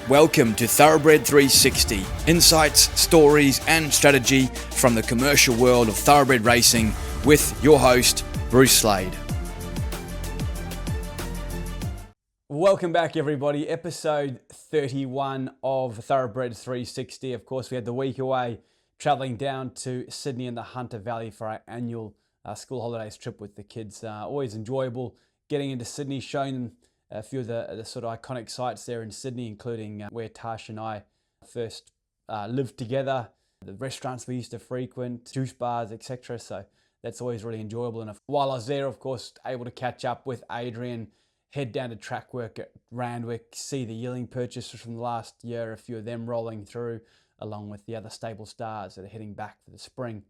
Welcome to Thoroughbred 360, insights, stories and strategy from the commercial world of thoroughbred racing with your host, Bruce Slade. Welcome back everybody, episode 31 of Thoroughbred 360. Of course, we had the week away travelling down to Sydney and the Hunter Valley for our annual school holidays trip with the kids. Always enjoyable getting into Sydney, showing them a few of the sort of iconic sites there in Sydney, including where Tash and I first lived together, the restaurants we used to frequent, juice bars, etc. So that's always really enjoyable. And while I was there, of course, able to catch up with Adrian, head down to track work at Randwick, see the yearling purchases from the last year, a few of them rolling through, along with the other stable stars that are heading back for the spring.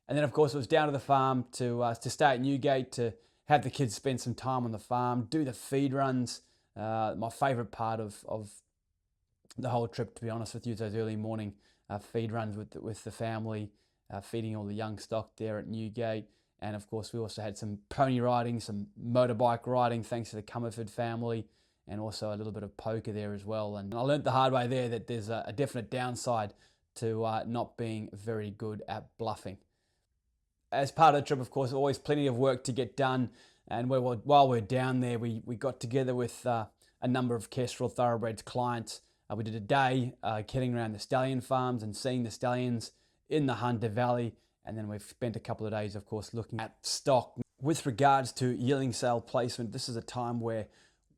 And then, of course, it was down to the farm to stay at Newgate, to have the kids spend some time on the farm, do the feed runs. My favourite part of the whole trip, to be honest with you, is those early morning feed runs with the family, feeding all the young stock there at Newgate. And of course, we also had some pony riding, some motorbike riding, thanks to the Comerford family, and also a little bit of poker there as well. And I learnt the hard way there that there's a definite downside to not being very good at bluffing. As part of the trip, of course, always plenty of work to get done. And while we're down there, we got together with a number of Kestrel Thoroughbreds clients. We did a day getting around the stallion farms and seeing the stallions in the Hunter Valley. And then we've spent a couple of days, of course, looking at stock. With regards to yearling sale placement, this is a time where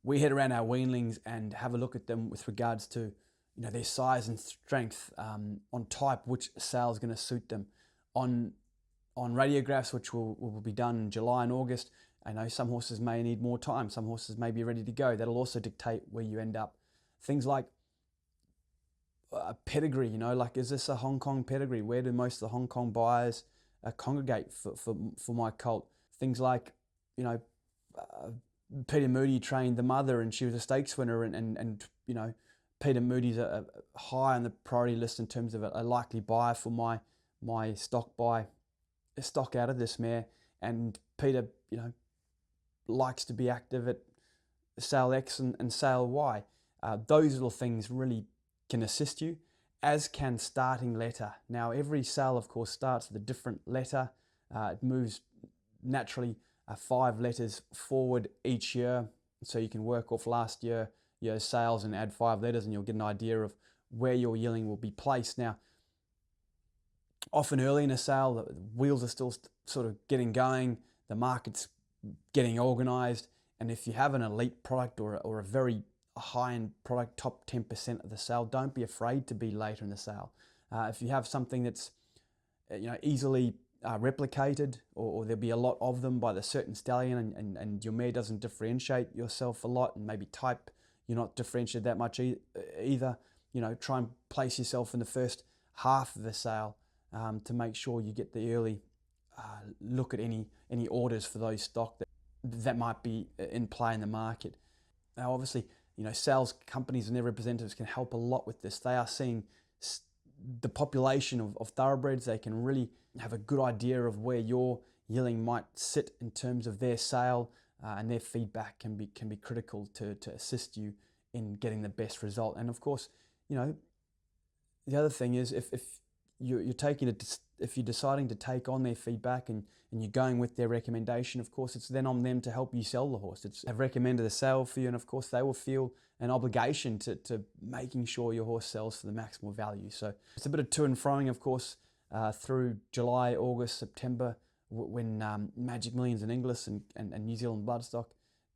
we head around our weanlings and have a look at them with regards to their size and strength, on type, which sale is going to suit them. On radiographs, which will be done in July and August. I know some horses may need more time. Some horses may be ready to go. That'll also dictate where you end up. Things like a pedigree, like, is this a Hong Kong pedigree? Where do most of the Hong Kong buyers congregate for my colt? Things like, Peter Moody trained the mother and she was a stakes winner, and Peter Moody's a high on the priority list in terms of a likely buyer for my stock buy. Stock out of this mare, and Peter, likes to be active at sale X and sale Y. Those little things really can assist you, as can starting letter. Now, every sale, of course, starts with a different letter. It moves naturally 5 letters forward each year, so you can work off last year's sales and add 5 letters, and you'll get an idea of where your yearling will be placed. Now, often early in a sale, the wheels are still sort of getting going, the market's getting organised, and if you have an elite product or a very high-end product, top 10% of the sale, don't be afraid to be later in the sale. If you have something that's easily replicated, or there'll be a lot of them by the certain stallion, and your mare doesn't differentiate yourself a lot, and maybe type, you're not differentiated that much either, try and place yourself in the first half of the sale, to make sure you get the early look at any orders for those stock that might be in play in the market. Now, obviously, sales companies and their representatives can help a lot with this. They are seeing the population of thoroughbreds. They can really have a good idea of where your yearling might sit in terms of their sale, and their feedback can be critical to assist you in getting the best result. And of course, the other thing is if you're taking it, if you're deciding to take on their feedback and you're going with their recommendation, of course, it's then on them to help you sell the horse. They've recommended a sale for you, and of course, they will feel an obligation to making sure your horse sells for the maximal value. So it's a bit of to and froing, of course, through July, August, September, when Magic Millions and Inglis and New Zealand Bloodstock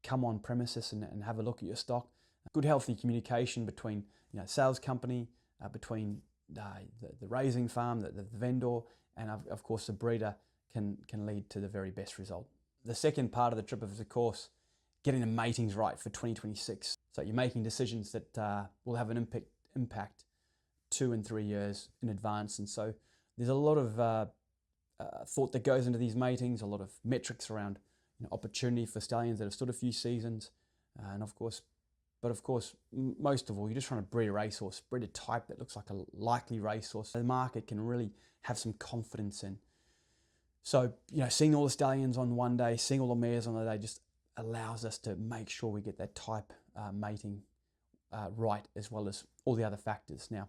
come on premises and have a look at your stock. Good, healthy communication between sales company, between the raising farm, the vendor, and of course the breeder can lead to the very best result. The second part of the trip is, of course, getting the matings right for 2026. So you're making decisions that will have an impact 2 and 3 years in advance, and so there's a lot of thought that goes into these matings, a lot of metrics around opportunity for stallions that have stood a few seasons, and of course, most of all, you're just trying to breed a racehorse, breed a type that looks like a likely racehorse the market can really have some confidence in. So, seeing all the stallions on one day, seeing all the mares on the day just allows us to make sure we get that type mating right, as well as all the other factors. Now,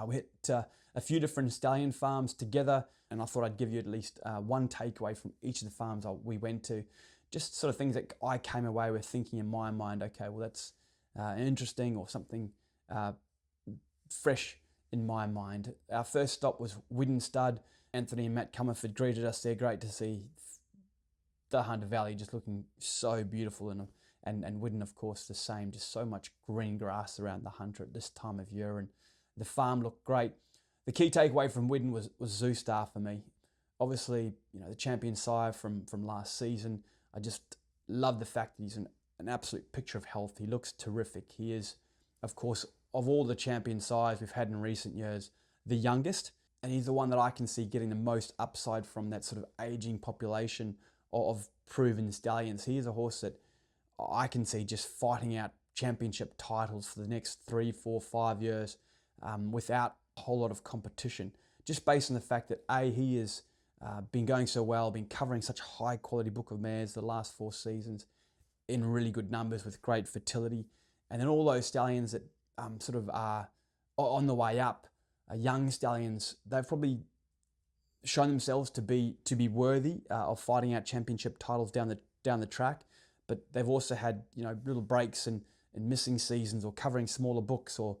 we hit a few different stallion farms together, and I thought I'd give you at least one takeaway from each of the farms we went to. Just sort of things that I came away with thinking in my mind, okay, well, that's interesting, or something fresh in my mind. Our first stop was Widden Stud. Anthony and Matt Comerford greeted us there. Great to see the Hunter Valley just looking so beautiful, and Widden, of course, the same. Just so much green grass around the Hunter at this time of year, and the farm looked great. The key takeaway from Widden was Zoostar for me. Obviously, the champion sire from last season. I just love the fact that he's an absolute picture of health. He looks terrific. He is, of course, of all the champion sires we've had in recent years, the youngest, and he's the one that I can see getting the most upside from that sort of aging population of proven stallions. He is a horse that I can see just fighting out championship titles for the next 3, 4, 5 years without a whole lot of competition, just based on the fact that he has been going so well, been covering such a high quality book of mares the last 4 seasons in really good numbers with great fertility, and then all those stallions that sort of are on the way up, young stallions, they've probably shown themselves to be worthy of fighting out championship titles down the track, but they've also had little breaks and missing seasons, or covering smaller books, or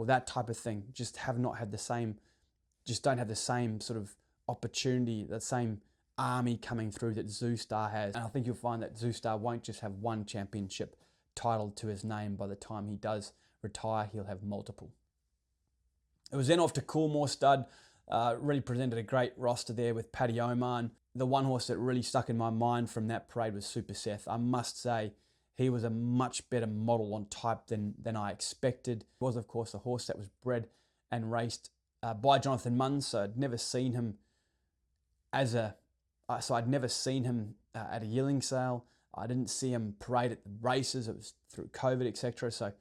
that type of thing. Just don't have the same sort of opportunity, that same army coming through that Zoostar has. And I think you'll find that Zoostar won't just have one championship title to his name. By the time he does retire, he'll have multiple. It was then off to Coolmore Stud. Really presented a great roster there with Paddy Oman. The one horse that really stuck in my mind from that parade was Super Seth. I must say, he was a much better model on type than I expected. He was, of course, a horse that was bred and raced by Jonathan Munn, so I'd never seen him at a yearling sale. I didn't see him parade at the races. It was through COVID, etc. So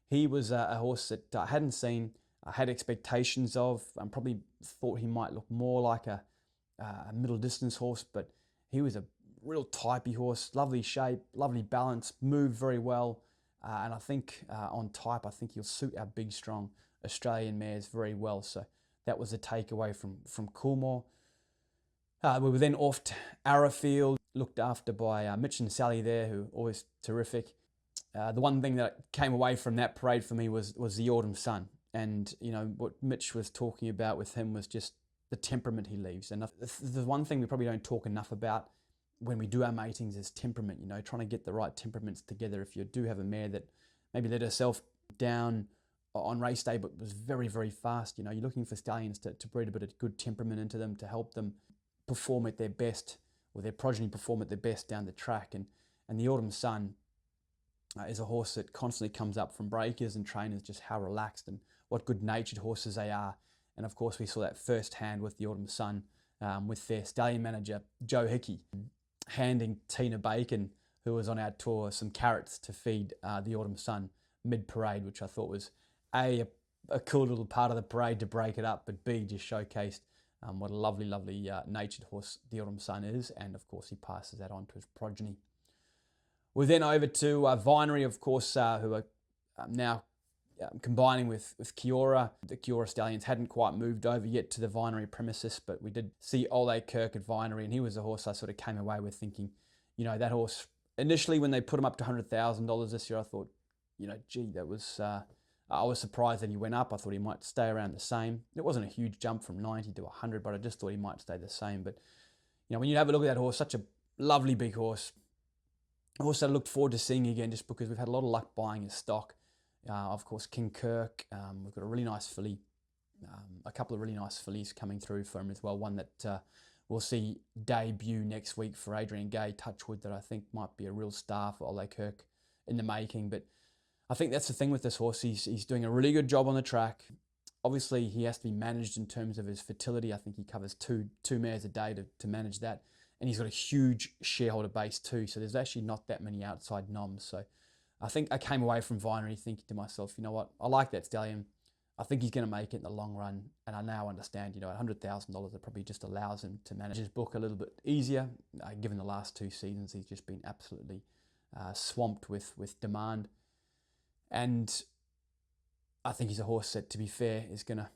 he was a horse that I hadn't seen. I had expectations of. I probably thought he might look more like a middle distance horse, but he was a real typey horse. Lovely shape, lovely balance, moved very well, and I think on type, I think he'll suit our big, strong Australian mares very well. So that was a takeaway from Coolmore. We were then off to Arrowfield, looked after by Mitch and Sally there, who are always terrific. The one thing that came away from that parade for me was the Autumn Sun. And, what Mitch was talking about with him was just the temperament he leaves. And the one thing we probably don't talk enough about when we do our matings is temperament, trying to get the right temperaments together. If you do have a mare that maybe let herself down on race day but was very, very fast, you're looking for stallions to breed a bit of good temperament into them, to help them perform at their best, or their progeny perform at their best down the track. And the Autumn Sun is a horse that constantly comes up from breakers and trainers just how relaxed and what good-natured horses they are. And of course, we saw that firsthand with the Autumn Sun, with their stallion manager, Joe Hickey, handing Tina Bacon, who was on our tour, some carrots to feed the Autumn Sun mid-parade, which I thought was a cool little part of the parade to break it up, but B, just showcased what a lovely, lovely natured horse the Autumn Sun is. And of course, he passes that on to his progeny. We're then over to Vinery, of course, who are now combining with Kiora. The Kiora stallions hadn't quite moved over yet to the Vinery premises, but we did see Ole Kirk at Vinery, and he was a horse I sort of came away with thinking, that horse, initially when they put him up to $100,000 this year, I thought, gee, that was, I was surprised that he went up. I thought he might stay around the same. It wasn't a huge jump from 90 to 100, but I just thought he might stay the same. But, when you have a look at that horse, such a lovely big horse, a horse that I looked forward to seeing again, just because we've had a lot of luck buying his stock. Of course, King Kirk, we've got a really nice filly, a couple of really nice fillies coming through for him as well. One that we'll see debut next week for Adrian Gay, Touchwood, that I think might be a real star for Ole Kirk in the making. But I think that's the thing with this horse. He's doing a really good job on the track. Obviously, he has to be managed in terms of his fertility. I think he covers two mares a day to manage that. And he's got a huge shareholder base too. So there's actually not that many outside noms. So I think I came away from Vinery thinking to myself, you know what, I like that stallion. I think he's going to make it in the long run. And I now understand, at $100,000, it probably just allows him to manage his book a little bit easier. Given the last 2 seasons, he's just been absolutely swamped with demand. And I think he's a horse that, to be fair, is going to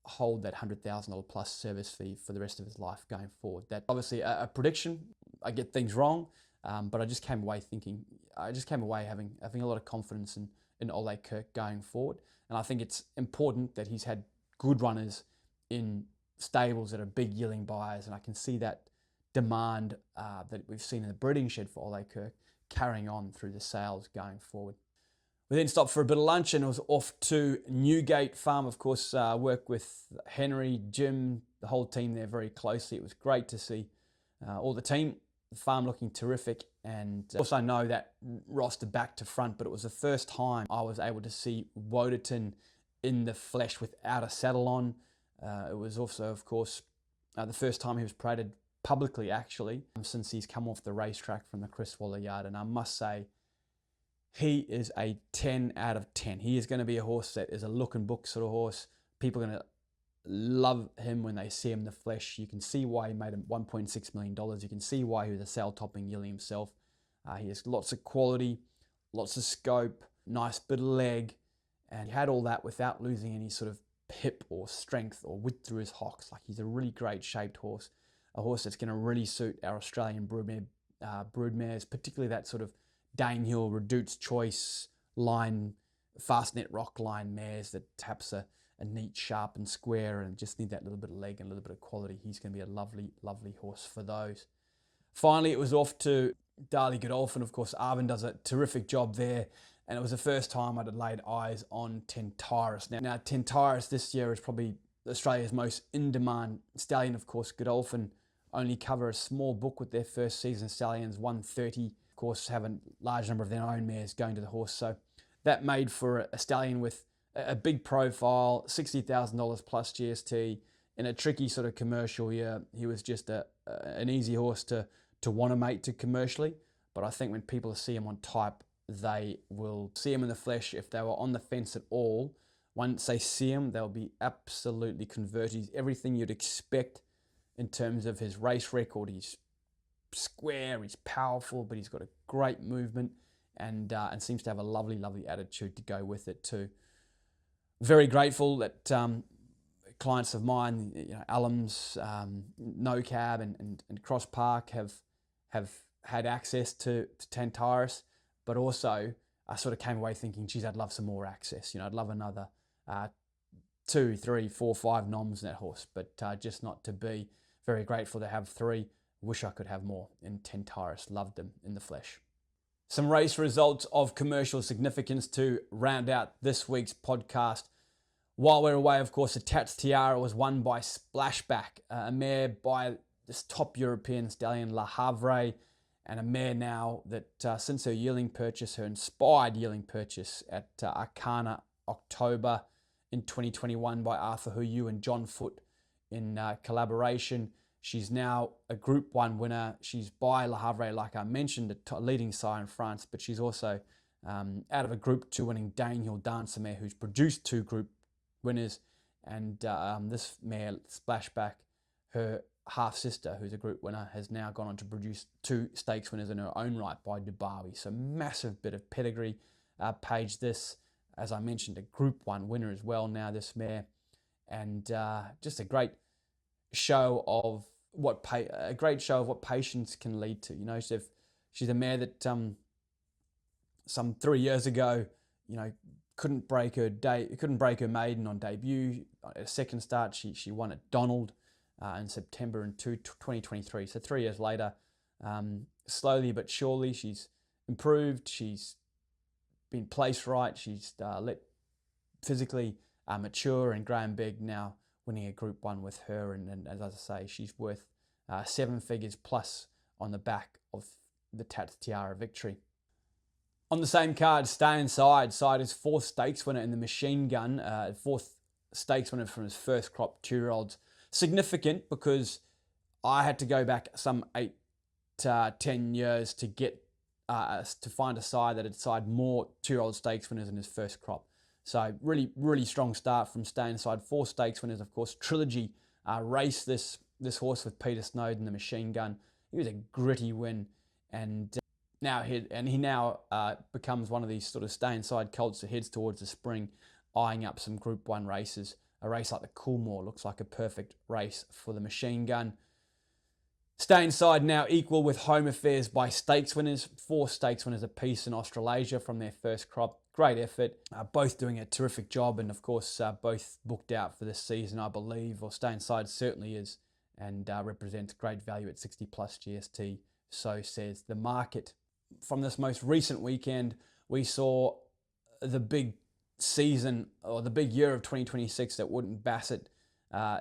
hold that $100,000 plus service fee for the rest of his life going forward. That obviously a prediction. I get things wrong, but I just came away having a lot of confidence in Ole Kirk going forward. And I think it's important that he's had good runners in stables that are big yearling buyers, and I can see that demand that we've seen in the breeding shed for Ole Kirk carrying on through the sales going forward. We then stopped for a bit of lunch and it was off to Newgate Farm. Of course, work with Henry, Jim, the whole team there very closely. It was great to see all the team, the farm looking terrific, and also know that roster back to front, but it was the first time I was able to see Woderton in the flesh without a saddle on. It was also, of course, the first time he was paraded publicly, actually, since he's come off the racetrack from the Chris Waller yard, and I must say, he is a 10 out of 10. He is going to be a horse that is a look and book sort of horse. People are going to love him when they see him in the flesh. You can see why he made him $1.6 million. You can see why he was a sale-topping yearling himself. He has lots of quality, lots of scope, nice bit of leg, and he had all that without losing any sort of pip or strength or width through his hocks. Like, he's a really great shaped horse, a horse that's going to really suit our Australian broodmares, particularly that sort of Danehill, Redute's Choice line, Fastnet Rock line mares that perhaps a neat, sharp and square and just need that little bit of leg and a little bit of quality. He's going to be a lovely, lovely horse for those. Finally, it was off to Darley Godolphin. Of course, Arvin does a terrific job there, and it was the first time I'd laid eyes on Tentaris. Now Tentaris this year is probably Australia's most in-demand stallion. Of course, Godolphin only cover a small book with their first season stallions, 130. Of course, have a large number of their own mares going to the horse. So that made for a stallion with a big profile, $60,000 plus GST in a tricky sort of commercial year. He was just an easy horse to want to mate to commercially. But I think when people see him on type, they will see him in the flesh. If they were on the fence at all, once they see him, they'll be absolutely converted. He's everything you'd expect in terms of his race record. He's square, he's powerful, but he's got a great movement and seems to have a lovely, lovely attitude to go with it too. Very grateful that clients of mine, Allums, No Cab and Cross Park have had access to Tentaris, but also I sort of came away thinking, geez, I'd love some more access. I'd love another 2, 3, 4, 5 noms in that horse, but just not to be. Very grateful to have 3. Wish I could have more in Tentaris. Loved them in the flesh. Some race results of commercial significance to round out this week's podcast. While we're away, of course, the Tats Tiara was won by Splashback, a mare by this top European stallion Le Havre, and a mare now that since her yearling purchase, her inspired yearling purchase at Arcana October in 2021 by Arthur Huyu and John Foote in collaboration. She's now a Group 1 winner. She's by Le Havre, like I mentioned, a leading sire in France, but she's also out of a Group 2 winning Danehill Dancer mare who's produced 2 Group winners. And this mare, Splashback, her half-sister, who's a Group winner, has now gone on to produce 2 stakes winners in her own right by Dubawi. So massive bit of pedigree. Paige, this, as I mentioned, a Group 1 winner as well now, this mare. And just a great show of what patience can lead to. She's a mare that some 3 years ago, couldn't break her maiden on debut. At a second start, she won at Donald in September in 2023. So 3 years later, slowly but surely, she's improved. She's been placed right. She's let physically mature, and Graham Begg now winning a Group 1 with her, and as I say, she's worth 7 figures plus on the back of the Tats Tiara victory. On the same card, stay inside. Side is 4th stakes winner in the Machine Gun, 4th stakes winner from his first crop 2-year-olds. Significant because I had to go back some 8 to 10 years to get to find a side that had side more 2-year-old stakes winners in his first crop. So really, really strong start from Stay Inside. 4 stakes winners, of course. Trilogy raced this horse with Peter Snowden, the Machine Gun. It was a gritty win, and Now he now becomes one of these sort of stay inside colts that heads towards the spring, eyeing up some Group 1 races. A race like the Coolmore looks like a perfect race for the machine gun. Stay inside now equal with home affairs by stakes winners. 4 stakes winners apiece in Australasia from their first crop. Great effort. Both doing a terrific job, and of course both booked out for this season, I believe, or Stay Inside certainly is, and represents great value at 60 plus GST. So says the market. From this most recent weekend, we saw the big season, or the big year of 2026 that Wootton Bassett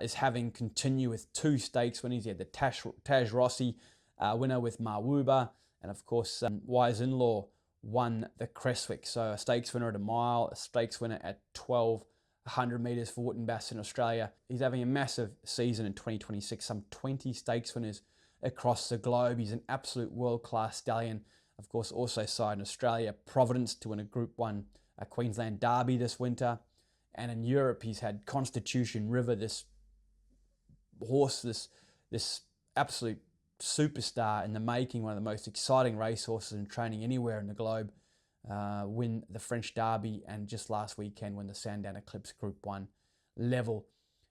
is having continue with 2 stakes winners. He had the Taj Rossi winner with Marwuba, and of course Wise In-Law won the Creswick. So a stakes winner at a mile, a stakes winner at 1,200 metres for Wootton Bassett in Australia. He's having a massive season in 2026, some 20 stakes winners across the globe. He's an absolute world-class stallion. Of course, also side in Australia, Providence to win a Group 1 Queensland Derby this winter. And in Europe, he's had Constitution River, this horse, this absolute superstar in the making, one of the most exciting racehorses in training anywhere in the globe, win the French Derby, and just last weekend win the Sandown Eclipse Group 1 level.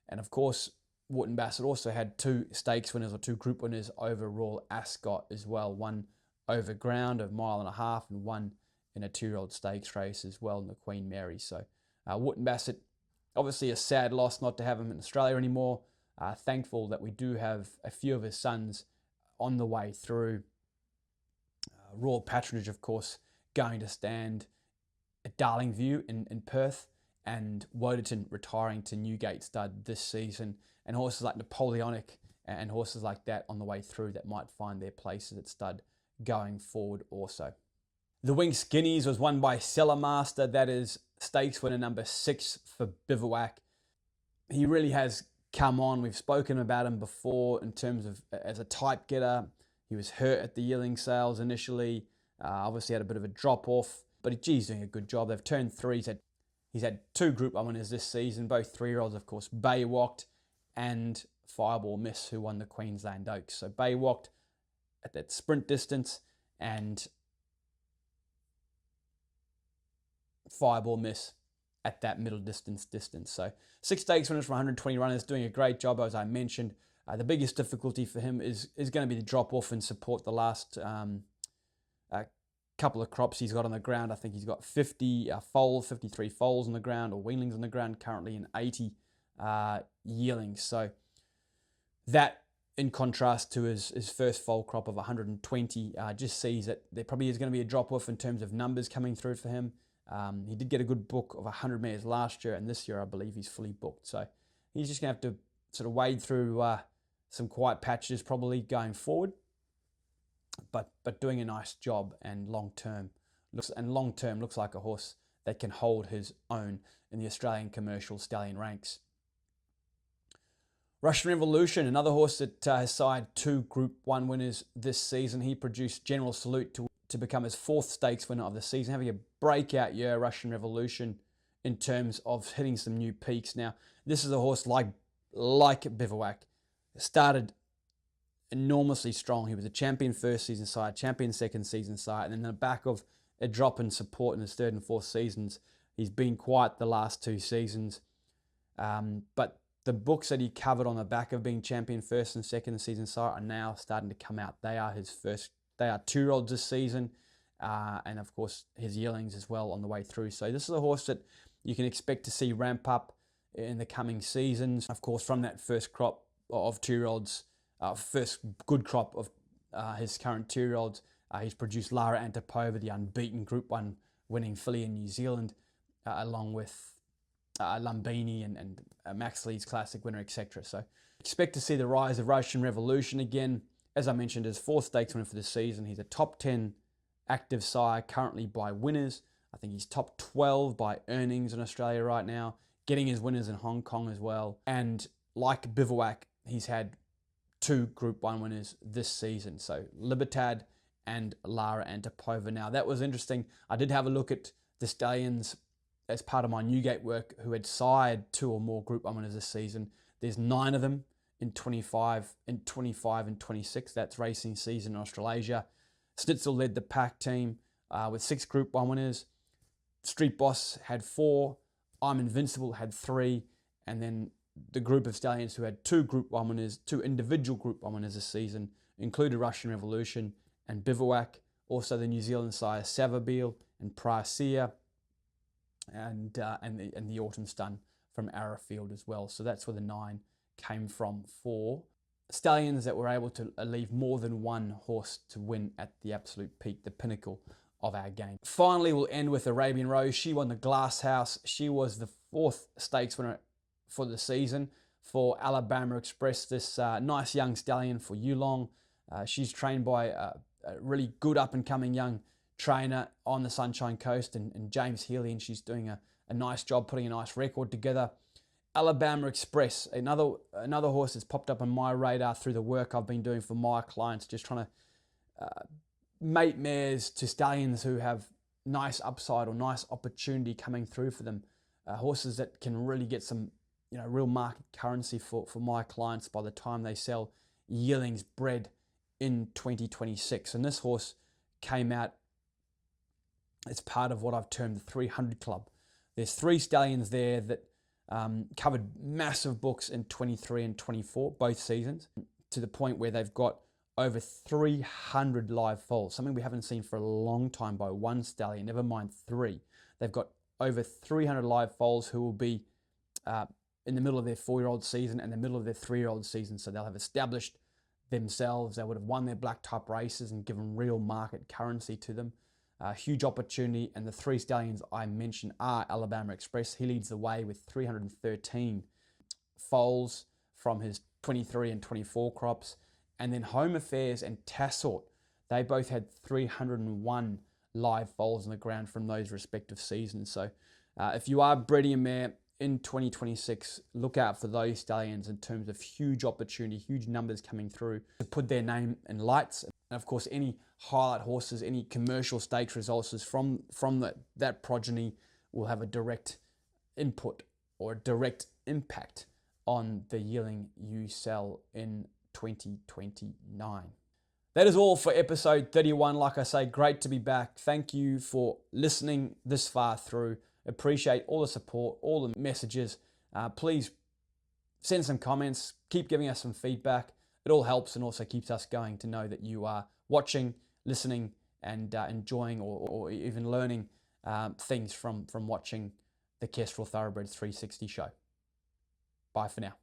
And of course, Wootton Bassett also had 2 stakes winners, or 2 group winners over Royal Ascot as well. One over ground of 1.5 miles, and one in a 2-year-old stakes race as well in the Queen Mary. So Wootton Bassett, obviously a sad loss not to have him in Australia anymore. Thankful that we do have a few of his sons on the way through. Royal Patronage, of course, going to stand at Darlingview in Perth, and Woderton retiring to Newgate Stud this season, and horses like Napoleonic and horses like that on the way through that might find their places at stud going forward also. The Winx Guineas was won by Cellarmaster. That is stakes winner number 6 for Bivouac. He really has come on. We've spoken about him before in terms of as a type getter. He was hurt at the yearling sales initially. Obviously had a bit of a drop off, but he's doing a good job. They've turned 3. He's had 2 Group 1 winners this season, both 3-year-olds, of course, Baywalked and Fireball Miss, who won the Queensland Oaks. So Baywalked at that sprint distance, and Fireball Miss at that middle distance. So 6 stakes winners from 120 runners, doing a great job, as I mentioned. The biggest difficulty for him is going to be the drop off and support the last couple of crops he's got on the ground. I think he's got 53 foals on the ground, or weanlings on the ground currently, and 80 yearlings. So that, in contrast to his first foal crop of 120, just sees that there probably is going to be a drop off in terms of numbers coming through for him. He did get a good book of 100 metres last year, and this year I believe he's fully booked. So he's just going to have to sort of wade through some quiet patches probably going forward, but doing a nice job, and long term looks like a horse that can hold his own in the Australian commercial stallion ranks. Russian Revolution, another horse that has side 2 Group 1 winners this season. He produced General Salute to become his 4th stakes winner of the season, having a breakout year, Russian Revolution, in terms of hitting some new peaks. Now, this is a horse like Bivouac. Started enormously strong. He was a champion first season side, champion second season side, and then on the back of a drop in support in his 3rd and 4th seasons, he's been quiet the last 2 seasons. But the books that he covered on the back of being champion first and second season side are now starting to come out. They are 2-year-olds this season, and of course his yearlings as well on the way through. So this is a horse that you can expect to see ramp up in the coming seasons. Of course, from that first crop of 2-year-olds, first good crop of his current 2-year-olds, he's produced Lara Antipova, the unbeaten Group 1 winning filly in New Zealand, along with Lumbini and Max Lee's Classic winner, etc. So expect to see the rise of Russian Revolution again. As I mentioned, his 4th stakes winner for the season. He's a top 10 active sire currently by winners. I think he's top 12 by earnings in Australia right now, getting his winners in Hong Kong as well. And like Bivouac, he's had 2 Group 1 winners this season. So Libertad and Lara Antipova. Now, that was interesting. I did have a look at the stallions as part of my Newgate work who had sired 2 or more Group 1 winners this season. There's 9 of them in 25 and 26. That's racing season in Australasia. Schnitzel led the pack team with 6 Group 1 winners. Street Boss had 4. I'm Invincible had 3. And then the group of stallions who had 2 Group 1 winners, 2 individual Group 1 winners this season, included Russian Revolution and Bivouac, also the New Zealand sire Savabeel and Prasia, and the Autumn Stun from Arrowfield as well. So that's where the 9 came from for stallions that were able to leave more than one horse to win at the absolute peak, the pinnacle of our game. Finally, we'll end with Arabian Rose. She won the Glass House. She was the 4th stakes winner for the season for Alabama Express, this nice young stallion for yearling. She's trained by a really good up-and-coming young trainer on the Sunshine Coast, and James Healy, and she's doing a nice job putting a nice record together. Alabama Express, another horse that's popped up on my radar through the work I've been doing for my clients, just trying to mate mares to stallions who have nice upside or nice opportunity coming through for them. Horses that can really get some real market currency for my clients by the time they sell yearlings bred in 2026. And this horse came out as part of what I've termed the 300 Club. There's 3 stallions there that covered massive books in 23 and 24, both seasons, to the point where they've got over 300 live foals, something we haven't seen for a long time by one stallion, never mind 3. They've got over 300 live foals who will be in the middle of their 4-year-old season and the middle of their 3-year-old season. So they'll have established themselves. They would have won their black type races and given real market currency to them. Huge opportunity. And the 3 stallions I mentioned are Alabama Express. He leads the way with 313 foals from his 23 and 24 crops. And then Home Affairs and Tassort, they both had 301 live foals on the ground from those respective seasons. So if you are breeding a mare in 2026, look out for those stallions in terms of huge opportunity, huge numbers coming through to put their name in lights. And of course, any highlight horses, any commercial stakes results from that progeny will have a direct input or a direct impact on the yearling you sell in 2029. That is all for episode 31. Like I say, great to be back. Thank you for listening this far through. Appreciate all the support, all the messages. Please send some comments. Keep giving us some feedback. It all helps and also keeps us going to know that you are watching, listening, and enjoying or even learning things from watching the Kestrel Thoroughbred 360 show. Bye for now.